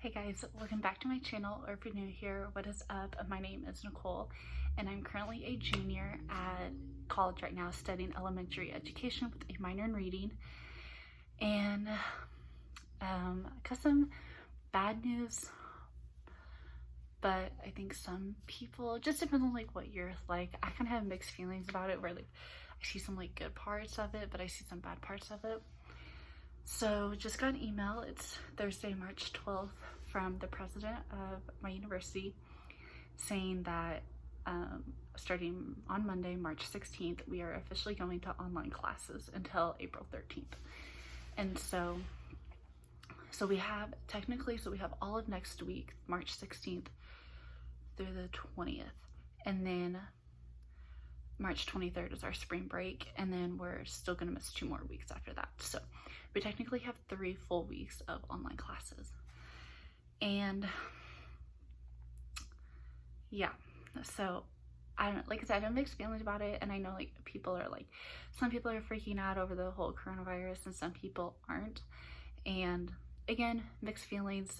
Hey guys, welcome back to my channel, or if you're new here, what is up? My name is Nicole and I'm currently a junior at college right now studying elementary education with a minor in reading. And I got some bad news, but I think some people, it just depends on like what you're like. I kind of have mixed feelings about it, where like I see some like good parts of it, but I see some bad parts of it. So just got an email, it's Thursday, March 12th, from the president of my university saying that starting on Monday, March 16th, we are officially going to online classes until April 13th. And so we have we have all of next week, March 16th through the 20th. And then March 23rd is our spring break, and then we're still gonna miss 2 more weeks after that. So we technically have 3 full weeks of online classes. And yeah, so like I said, I have mixed feelings about it, and I know like some people are freaking out over the whole coronavirus and some people aren't. And again, mixed feelings.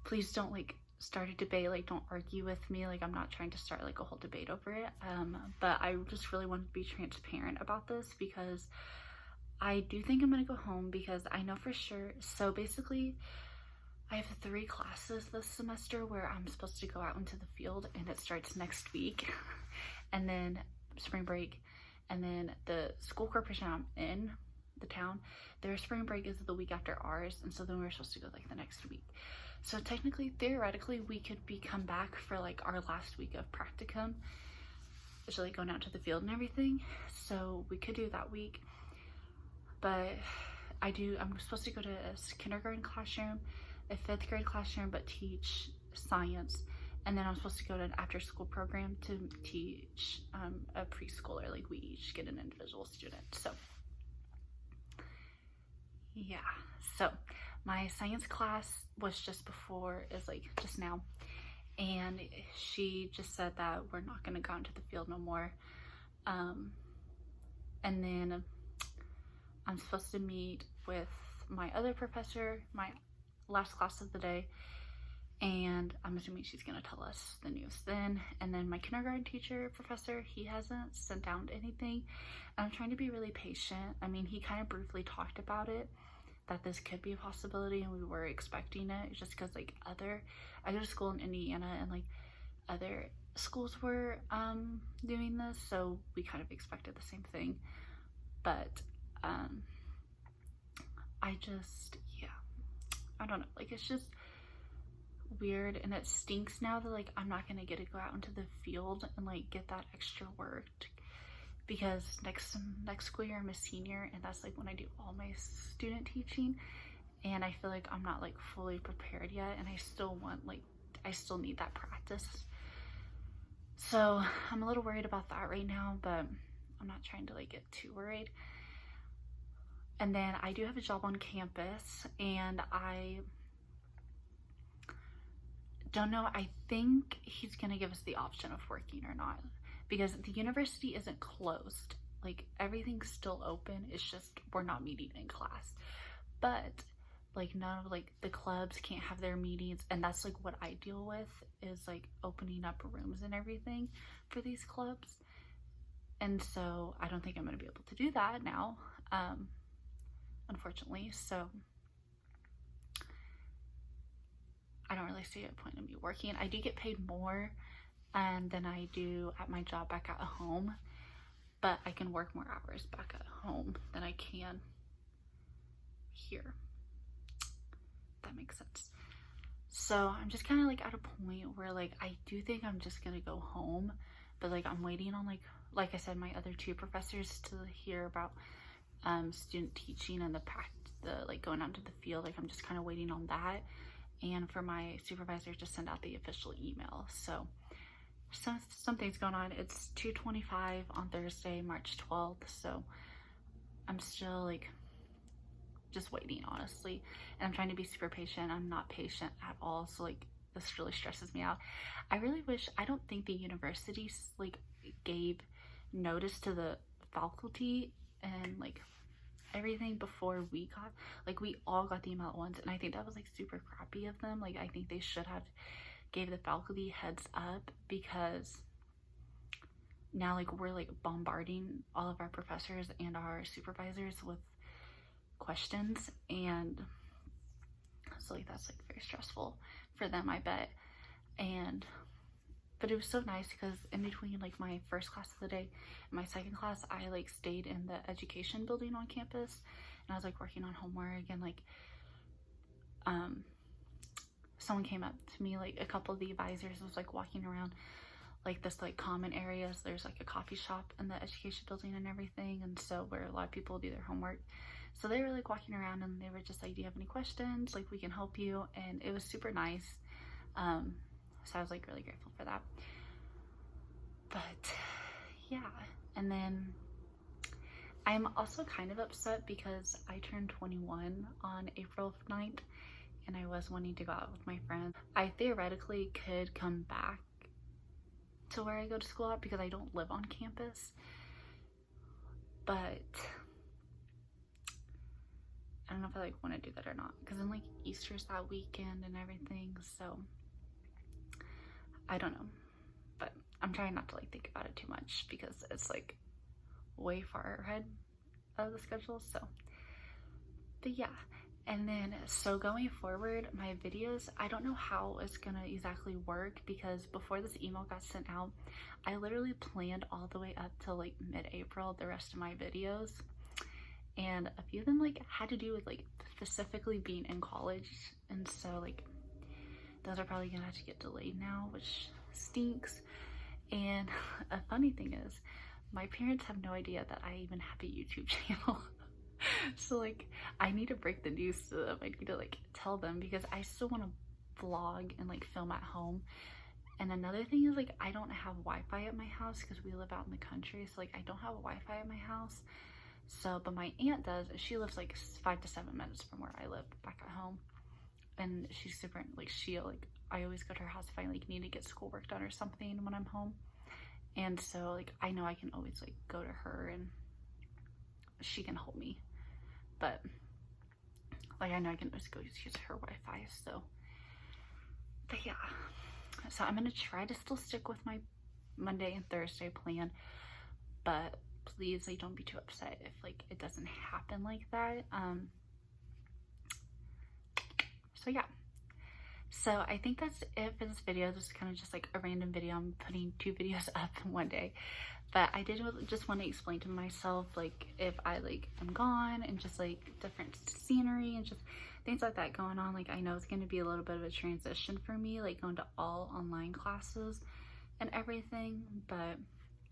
Please don't like start a debate, like don't argue with me, like I'm not trying to start like a whole debate over it, but I just really wanted to be transparent about this because I do think I'm gonna go home, because I know for sure. So basically I have 3 classes this semester where I'm supposed to go out into the field, and it starts next week and then spring break, and then the school corporation I'm in, the town, their spring break is the week after ours, and so then we're supposed to go like the next week. So technically, theoretically, we could come back for like our last week of practicum, which is like going out to the field and everything. So we could do that week, but I'm supposed to go to a kindergarten classroom, a 5th grade classroom, but teach science. And then I'm supposed to go to an after school program to teach a preschooler. Like we each get an individual student. So yeah, so my science class was just now, and she just said that we're not going to go into the field no more. And then I'm supposed to meet with my other professor, my last class of the day, and I'm assuming she's going to tell us the news then. And then my kindergarten teacher professor, he hasn't sent down anything. I'm trying to be really patient. I mean, he kind of briefly talked about it, that this could be a possibility, and we were expecting it, just because like I go to school in Indiana, and like other schools were doing this, so we kind of expected the same thing. But I don't know, like it's just weird, and it stinks now that like I'm not gonna get to go out into the field and like get that extra work, because next school year I'm a senior, and that's like when I do all my student teaching, and I feel like I'm not like fully prepared yet, and I still need that practice. So I'm a little worried about that right now, but I'm not trying to like get too worried. And then I do have a job on campus, and I don't know, I think he's gonna give us the option of working or not, because the university isn't closed. Like everything's still open, it's just we're not meeting in class. But like none of like the clubs can't have their meetings, and that's like what I deal with, is like opening up rooms and everything for these clubs. And so I don't think I'm gonna be able to do that now, unfortunately. So I don't really see a point in me working. I do get paid more than I do at my job back at home, but I can work more hours back at home than I can here. That makes sense. So I'm just kind of like at a point where like I do think I'm just gonna go home, but like I'm waiting on like I said, my other 2 professors to hear about student teaching and the like going out to the field. Like I'm just kind of waiting on that, and for my supervisor to send out the official email. So something's going on. It's 2:25 on Thursday, March 12th, so I'm still like just waiting, honestly, and I'm trying to be super patient. I'm not patient at all, so like this really stresses me out. I don't think the university like gave notice to the faculty and like everything before we got, like, we all got the email at once, and I think that was like super crappy of them. Like, I think they should have gave the faculty heads up, because now like we're like bombarding all of our professors and our supervisors with questions, and so like that's like very stressful for them, I bet. And but it was so nice because in between like my first class of the day and my second class, I like stayed in the education building on campus, and I was like working on homework, and like someone came up to me, like a couple of the advisors was like walking around like this like common areas. There's like a coffee shop in the education building and everything, and so where a lot of people do their homework. So they were like walking around, and they were just like, do you have any questions, like we can help you. And it was super nice. So I was like really grateful for that. But yeah, and then I'm also kind of upset because I turned 21 on April 9th, and I was wanting to go out with my friends. I theoretically could come back to where I go to school at because I don't live on campus, but I don't know if I like want to do that or not, because then like Easter's that weekend and everything, so I don't know. But I'm trying not to like think about it too much because it's like way far ahead of the schedule. So but yeah, and then so going forward, my videos, I don't know how it's gonna exactly work, because before this email got sent out, I literally planned all the way up till like mid-April the rest of my videos, and a few of them like had to do with like specifically being in college, and so like those are probably gonna have to get delayed now, which stinks. And a funny thing is, my parents have no idea that I even have a YouTube channel. So like I need to break the news to them. I need to like tell them, because I still want to vlog and like film at home. And another thing is, like, I don't have Wi-Fi at my house because we live out in the country, so like I don't have Wi-Fi at my house. So but my aunt does. She lives like 5 to 7 minutes from where I live back at home, and she's super like, I always go to her house if I like need to get schoolwork done or something when I'm home. And so like I know I can always like go to her and she can help me. But like I know I can just go use her Wi-Fi. So but yeah, so I'm gonna try to still stick with my Monday and Thursday plan, but please like don't be too upset if like it doesn't happen like that. So yeah, so I think that's it for this video. This is kind of just like a random video. I'm putting 2 videos up in one day, but I did just want to explain to myself like if I like am gone, and just like different scenery and just things like that going on. Like I know it's going to be a little bit of a transition for me, like going to all online classes and everything, but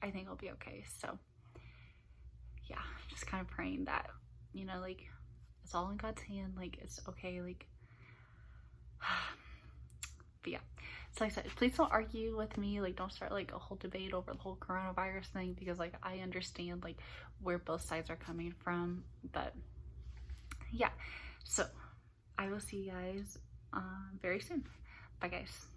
I think it'll be okay. So yeah, just kind of praying that, you know, like it's all in God's hand, like it's okay, like but yeah, so like I said, please don't argue with me, like don't start like a whole debate over the whole coronavirus thing, because like I understand like where both sides are coming from. But yeah, so I will see you guys very soon. Bye guys.